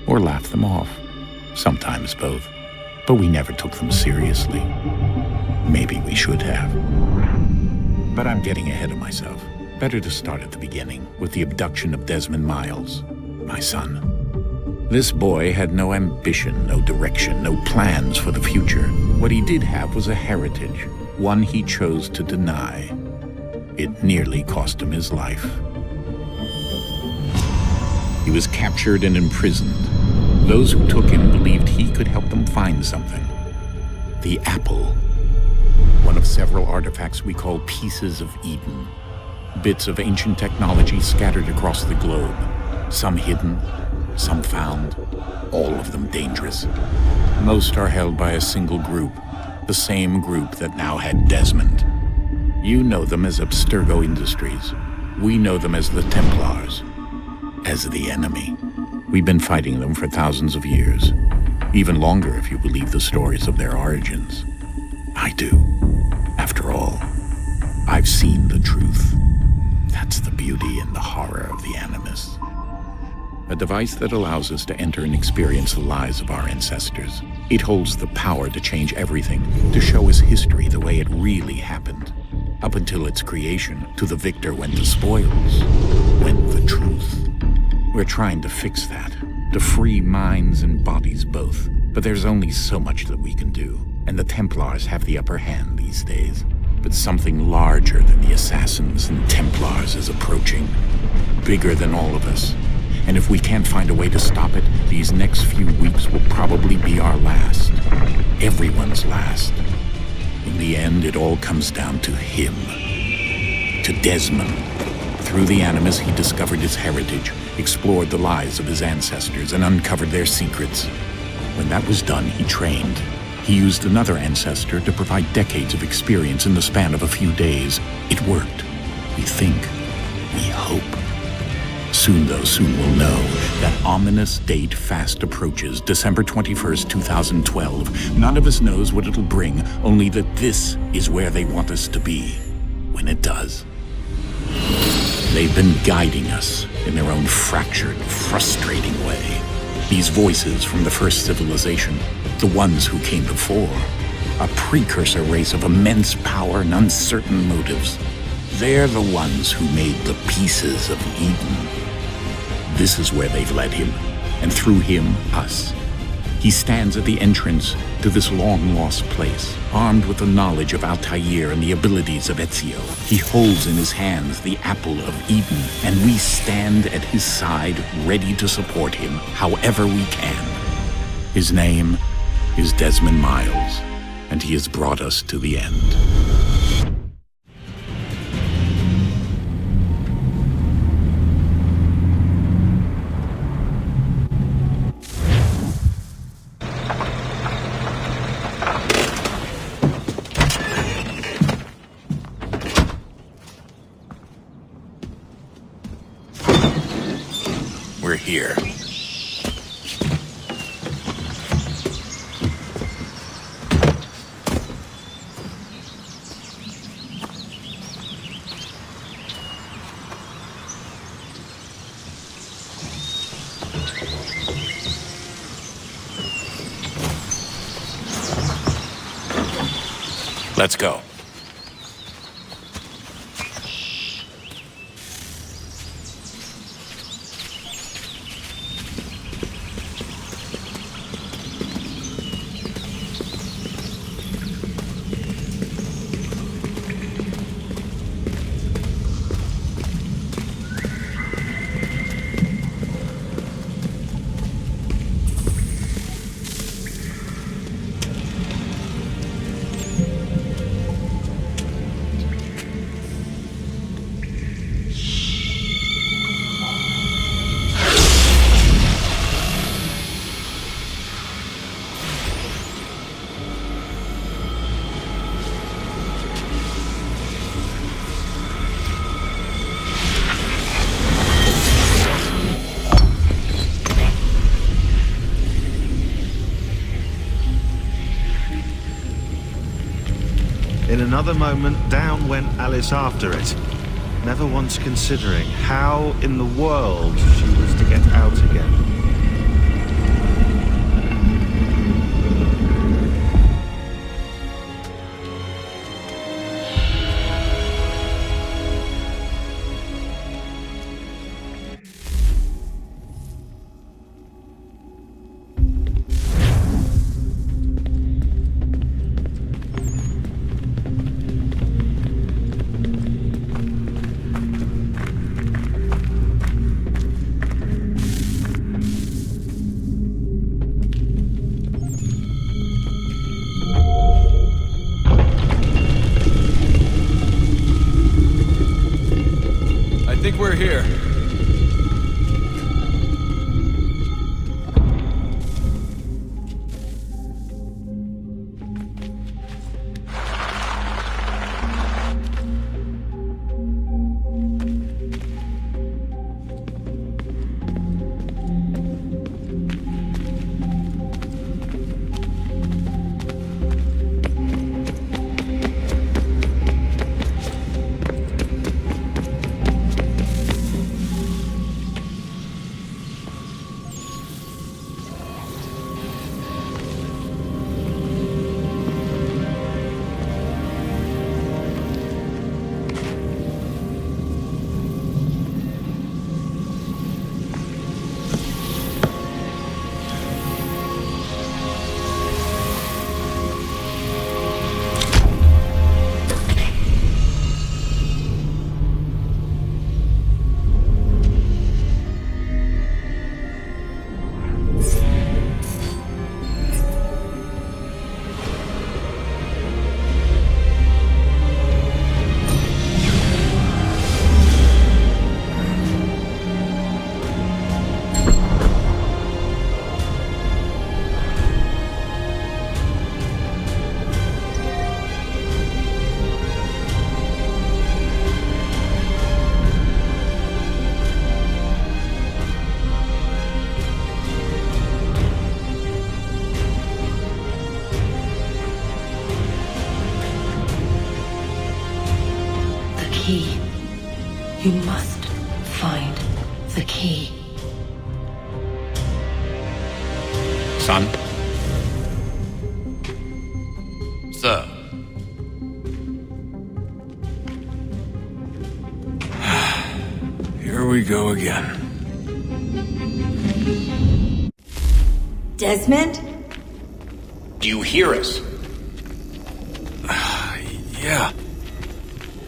or laughed them off. Sometimes both. But we never took them seriously. Maybe we should have. But I'm getting ahead of myself. Better to start at the beginning, with the abduction of Desmond Miles, my son. This boy had no ambition, no direction, no plans for the future. What he did have was a heritage, one he chose to deny. It nearly cost him his life. He was captured and imprisoned. Those who took him believed he could help them find something. The apple. One of several artifacts we call pieces of Eden. Bits of ancient technology scattered across the globe. Some hidden, some found, all of them dangerous. Most are held by a single group, the same group that now had Desmond. You know them as Abstergo Industries. We know them as the Templars, as the enemy. We've been fighting them for thousands of years, even longer if you believe the stories of their origins. I do. After all, I've seen the truth. That's the beauty and the horror of the Animus. A device that allows us to enter and experience the lives of our ancestors. It holds the power to change everything, to show us history the way it really happened. Up until its creation, to the victor went the spoils, went the truth. We're trying to fix that, to free minds and bodies both. But there's only so much that we can do, and the Templars have the upper hand these days. But something larger than the Assassins and Templars is approaching, bigger than all of us. And if we can't find a way to stop it, these next few weeks will probably be our last. Everyone's last. In the end, it all comes down to him. To Desmond. Through the Animus, he discovered his heritage, explored the lives of his ancestors, and uncovered their secrets. When that was done, he trained. He used another ancestor to provide decades of experience in the span of a few days. It worked. We think. We hope. Soon, though, soon we'll know. That ominous date fast approaches, December 21st, 2012. None of us knows what it'll bring, only that this is where they want us to be, when it does. They've been guiding us in their own fractured, frustrating way. These voices from the first civilization, the ones who came before, a precursor race of immense power and uncertain motives. They're the ones who made the pieces of Eden. This is where they've led him, and through him, us. He stands at the entrance to this long-lost place, armed with the knowledge of Altair and the abilities of Ezio. He holds in his hands the apple of Eden, and we stand at his side, ready to support him however we can. His name is Desmond Miles, and he has brought us to the end. We're here. Let's go. In another moment, down went Alice after it, never once considering how in the world she was to get out again. You must find the key. Son? Sir. Here we go again. Desmond? Do you hear us? Yeah.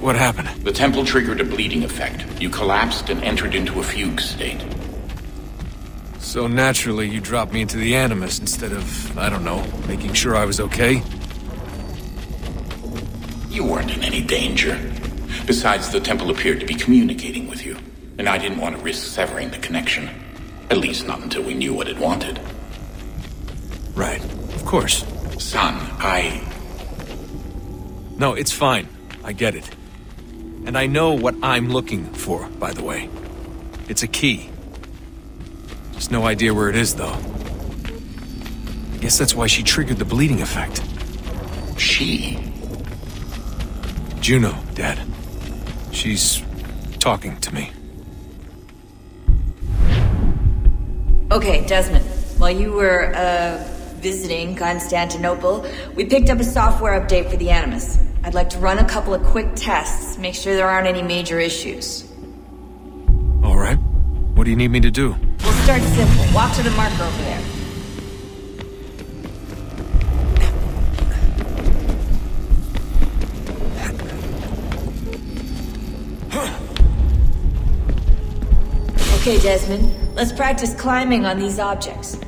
What happened? The temple triggered a bleeding effect. You collapsed and entered into a fugue state. So naturally, you dropped me into the Animus instead of, I don't know, making sure I was okay? You weren't in any danger. Besides, the temple appeared to be communicating with you, and I didn't want to risk severing the connection. At least not until we knew what it wanted. Right. Of course. Son, No, it's fine. I get it. And I know what I'm looking for, by the way. It's a key. Just no idea where it is, though. I guess that's why she triggered the bleeding effect. She? Juno, Dad. She's talking to me. Okay, Desmond. While you were, visiting Constantinople, we picked up a software update for the Animus. I'd like to run a couple of quick tests, make sure there aren't any major issues. All right. What do you need me to do? We'll start simple. Walk to the marker over there. Okay, Desmond. Let's practice climbing on these objects.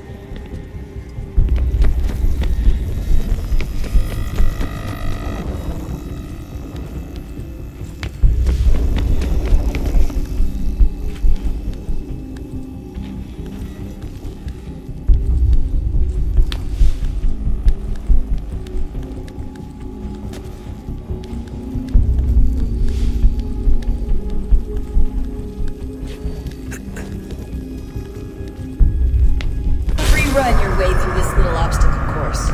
Run your way through this little obstacle course.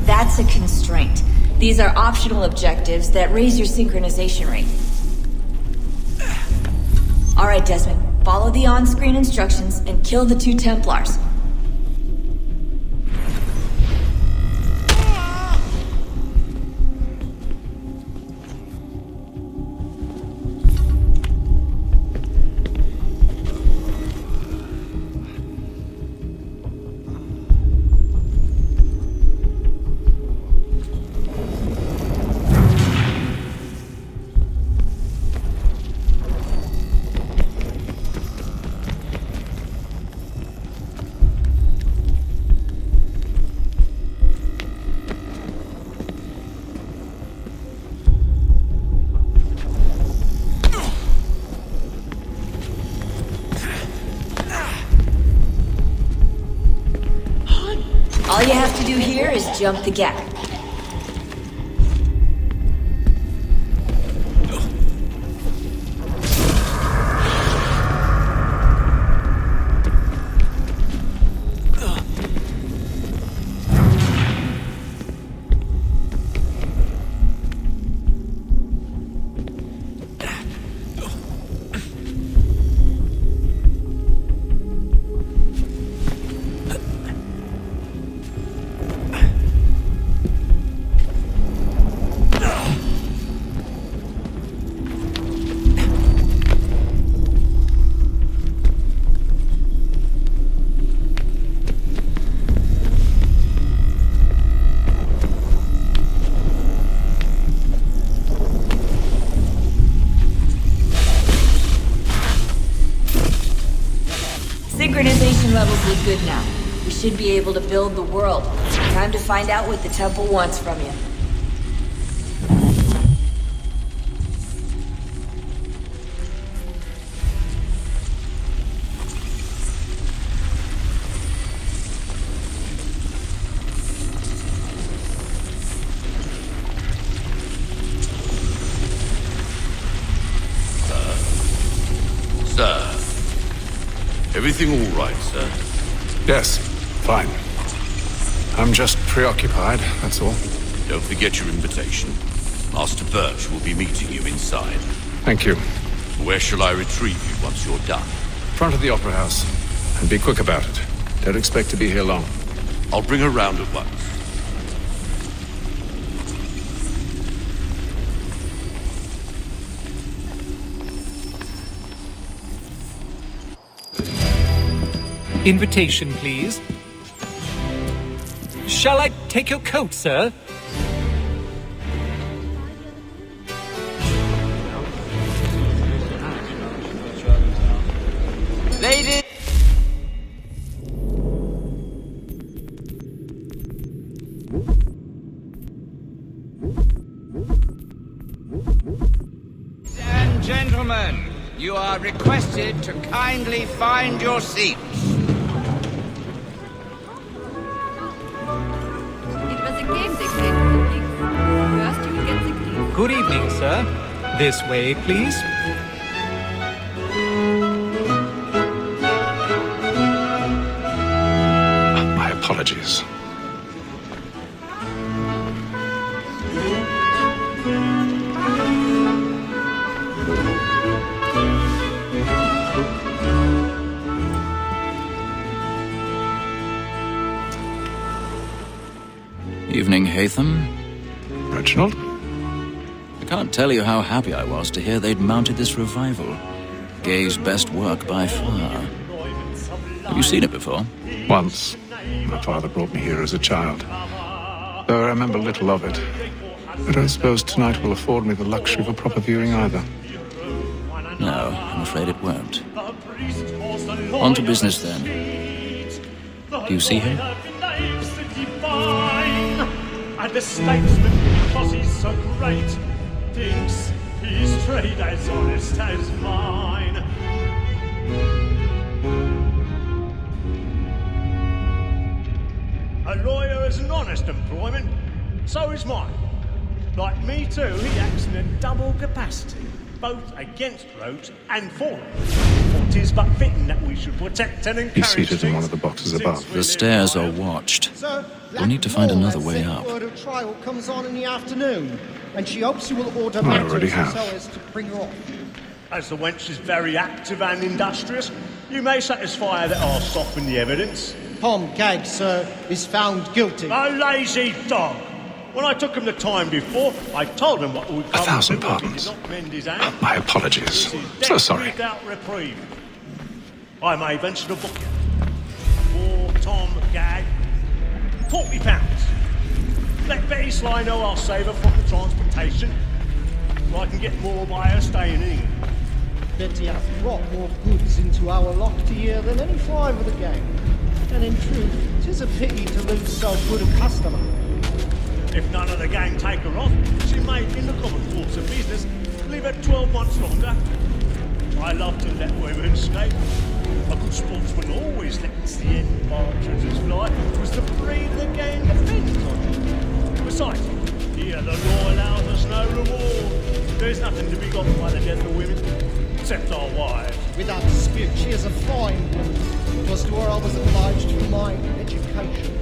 That's a constraint. These are optional objectives that raise your synchronization rate. All right, Desmond. Follow the on-screen instructions and kill the 2 Templars. All you have to do here is jump the gap. Synchronization levels look good now. We should be able to build the world. Time to find out what the temple wants from you. Everything all right, sir? Yes, fine. I'm just preoccupied, that's all. Don't forget your invitation. Master Birch will be meeting you inside. Thank you. Where shall I retrieve you once you're done? Front of the Opera House. And be quick about it. Don't expect to be here long. I'll bring her round at once. Invitation, please. Shall I take your coat, sir? Lady! And gentlemen, you are requested to kindly find your seats. It was a game they played for the pigs. First you get the keys. Good evening, sir. This way, please. My apologies. Evening, Hatham. Reginald? I can't tell you how happy I was to hear they'd mounted this revival. Gay's best work by far. Have you seen it before? Once. My father brought me here as a child. Though I remember little of it. I don't suppose tonight will afford me the luxury of a proper viewing either. No, I'm afraid it won't. On to business then. Do you see him? And the statesman, because he's so great, thinks his trade as honest as mine. A lawyer is an honest employment, so is mine. Like me too, he acts in a double capacity, both against roads and for roads. For 'tis but fitting that we should protect and encourage. He's seated in one of the boxes above. The stairs are watched. We'll need to find another way up. Word of trial comes on in the afternoon, and she hopes you will order I matters already have. so as to bring her off. As the wench is very active and industrious, you may satisfy her that I'll soften the evidence. Tom Gagg, sir, is found guilty. A lazy dog! When I took him the time before, I told him what would come. 1,000 if he pardons. did not mend his hand. My apologies. So sorry. Without reprieve. I may venture to book you. For Tom Gagg, £40. Let Betty Sly know I'll save her from the transportation. So I can get more by her staying in England. Betty hath brought more goods into our lofty year than any five of the gang. And in truth, 'tis a pity to lose so good a customer. If none of the gang take her off, she may, in the common course of business, leave her 12 months longer. I love to let women escape. A good sportsman always lets the end partridges fly. It was the breed the game depends on. Besides, here the law allows us no reward. There's nothing to be got by the death of women, except our wives. Without dispute, she is a fine woman. 'Twas to her I was obliged for my education.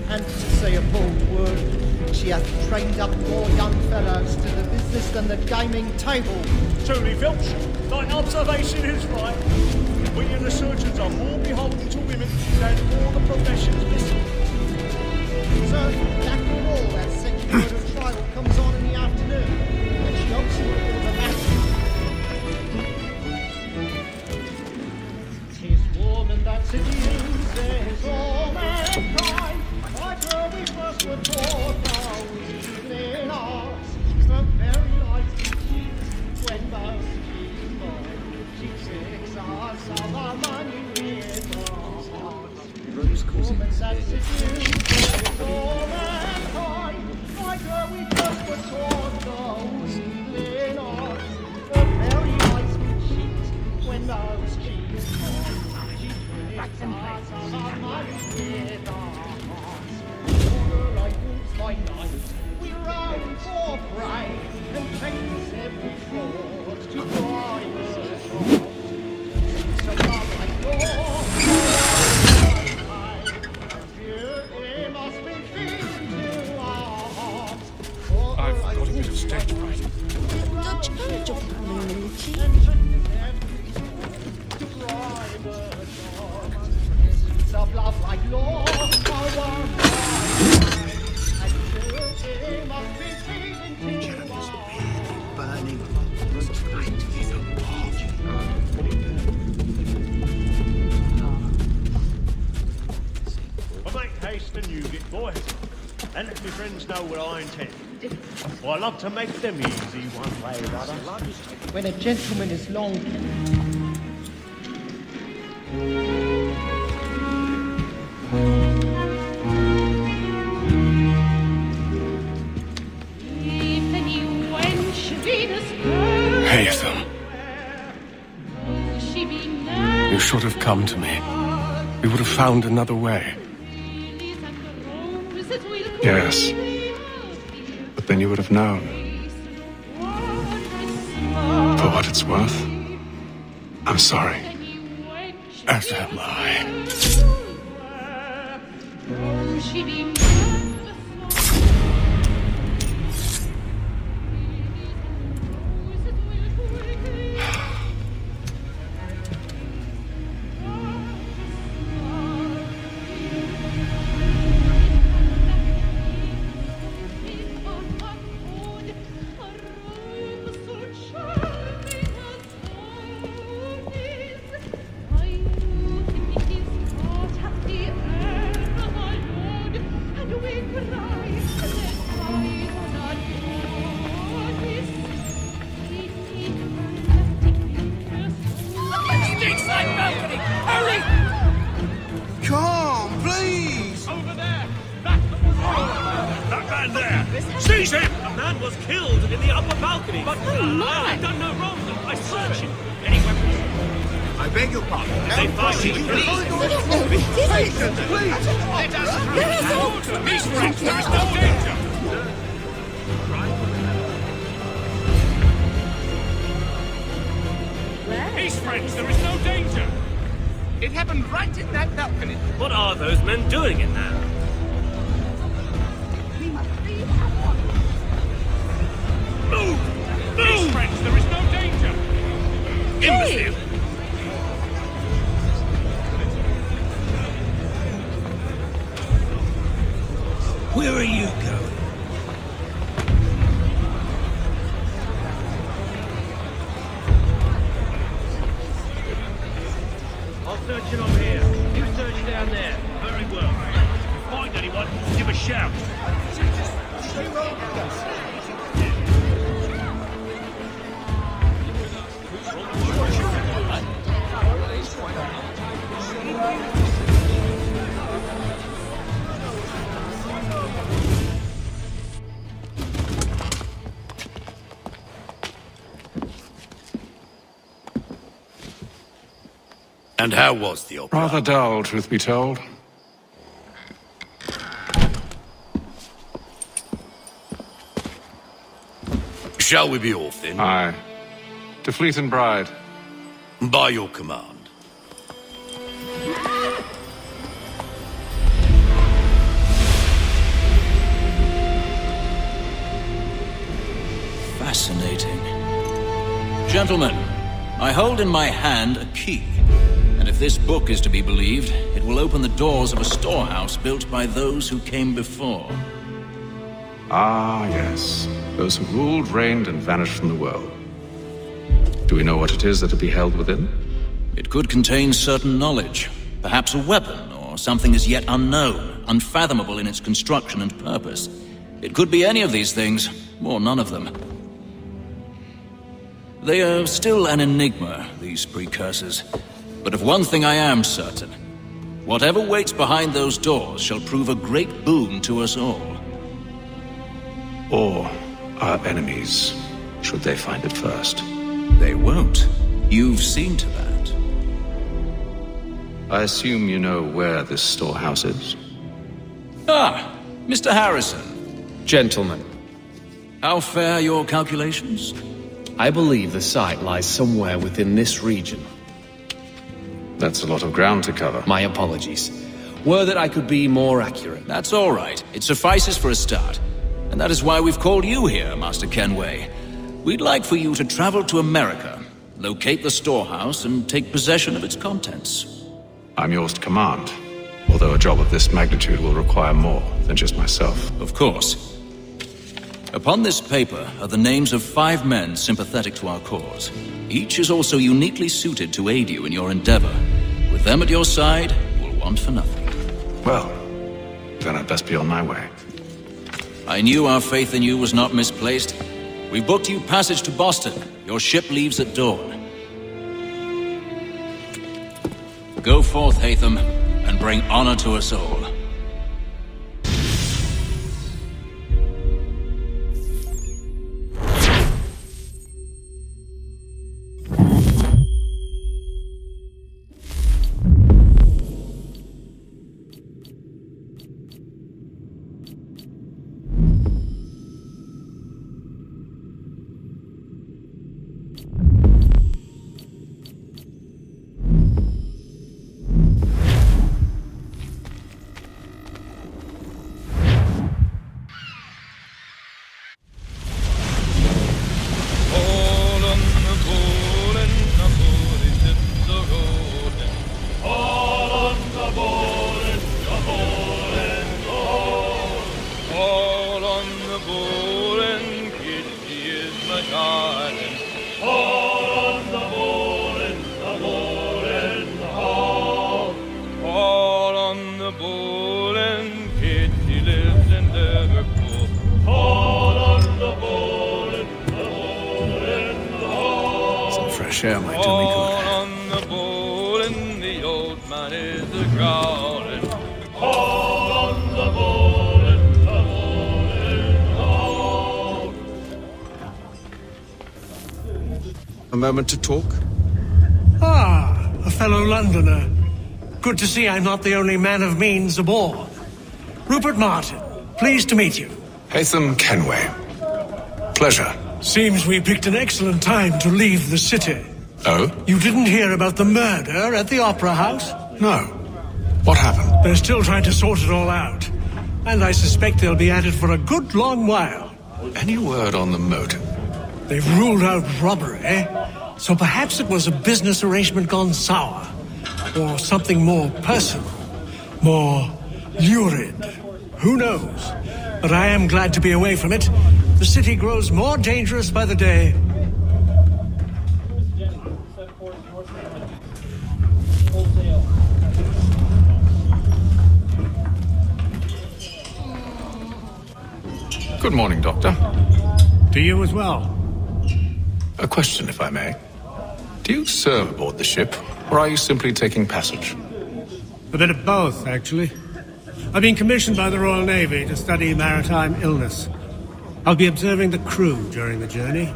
And to say a bold word, she hath trained up more young fellows to the business than the gaming table. Truly, Filch, thine observation is right. We and the surgeons are more beholden to women than all the professions listed. Sir, after all, that second word of trial comes on in the afternoon, and she hopes you will order matters. 'Tis woman that seduces all mankind. Like her we first were taught our evening arts. The very light we keep when both keep on. She takes us of our money with our hearts. Woman that seduces all mankind. Like her we first were taught those evening arts. The very light we keep when those keep on. She takes us of our money with our hearts. Like wolves by night, we run for prey and face every fraud to drive us wrong. So come like yours. boys. And let me friends know what I intend. I love to make them easy one way or other. When a gentleman is long... Haytham. You should have come to me. We would have found another way. Yes. But then you would have known. For what it's worth, I'm sorry. As am I. Come, please! Over there! That man there! Seize him! A man was killed in the upper balcony. But I've done no wrong. I searched him. Any weapons? I beg your pardon. They find you, please. Patience, please! Let us through. Peace, friends. There is no danger. Peace, friends. There is no danger. It happened right in that balcony. What are those men doing in there? Move! Move! Peace, friends, there is no danger. Imbecile! Where are you going? Searching over here. You search down there. Very well. Find anyone, give a shout. And how was the opera? Rather dull, truth be told. Shall we be off then? Aye. To Fleet and Bride. By your command. Fascinating. Gentlemen, I hold in my hand a key. And if this book is to be believed, it will open the doors of a storehouse built by those who came before. Ah, yes. Those who ruled, reigned, and vanished from the world. Do we know what it is that will be held within? It could contain certain knowledge. Perhaps a weapon, or something as yet unknown, unfathomable in its construction and purpose. It could be any of these things, or none of them. They are still an enigma, these precursors. But of one thing I am certain. Whatever waits behind those doors shall prove a great boon to us all. Or our enemies, should they find it first. They won't. You've seen to that. I assume you know where this storehouse is? Ah, Mr. Harrison. Gentlemen. How fare your calculations? I believe the site lies somewhere within this region. That's a lot of ground to cover. My apologies. Were that I could be more accurate. That's all right. It suffices for a start. And that is why we've called you here, Master Kenway. We'd like for you to travel to America, locate the storehouse, and take possession of its contents. I'm yours to command, although a job of this magnitude will require more than just myself. Of course. Upon this paper are the names of 5 men sympathetic to our cause. Each is also uniquely suited to aid you in your endeavor. With them at your side, you will want for nothing. Well, Then I'd best be on my way. I knew our faith in you was not misplaced. We booked you passage to Boston. Your ship leaves at dawn. Go forth, Hatham, and bring honor to us all. Share my tummy good. On the bowl and the old man is a growling. All on the bowl and the bowl and the A moment to talk? Ah, a fellow Londoner. Good to see I'm not the only man of means aboard. Rupert Martin, pleased to meet you. Hatham Kenway. Pleasure. Seems we picked an excellent time to leave the city. Oh? You didn't hear about the murder at the Opera House? No. What happened? They're still trying to sort it all out. And I suspect they'll be at it for a good long while. Any word on the motive? They've ruled out robbery, so perhaps it was a business arrangement gone sour. Or something more personal, more lurid. Who knows? But I am glad to be away from it. The city grows more dangerous by the day. Good morning, Doctor. To you as well. A question, if I may. Do you serve aboard the ship, or are you simply taking passage? A bit of both, actually. I've been commissioned by the Royal Navy to study maritime illness. I'll be observing the crew during the journey.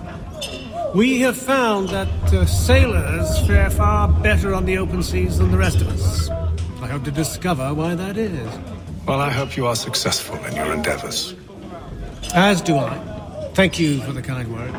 We have found that sailors fare far better on the open seas than the rest of us. I hope to discover why that is. Well, I hope you are successful in your endeavors. As do I. Thank you for the kind words.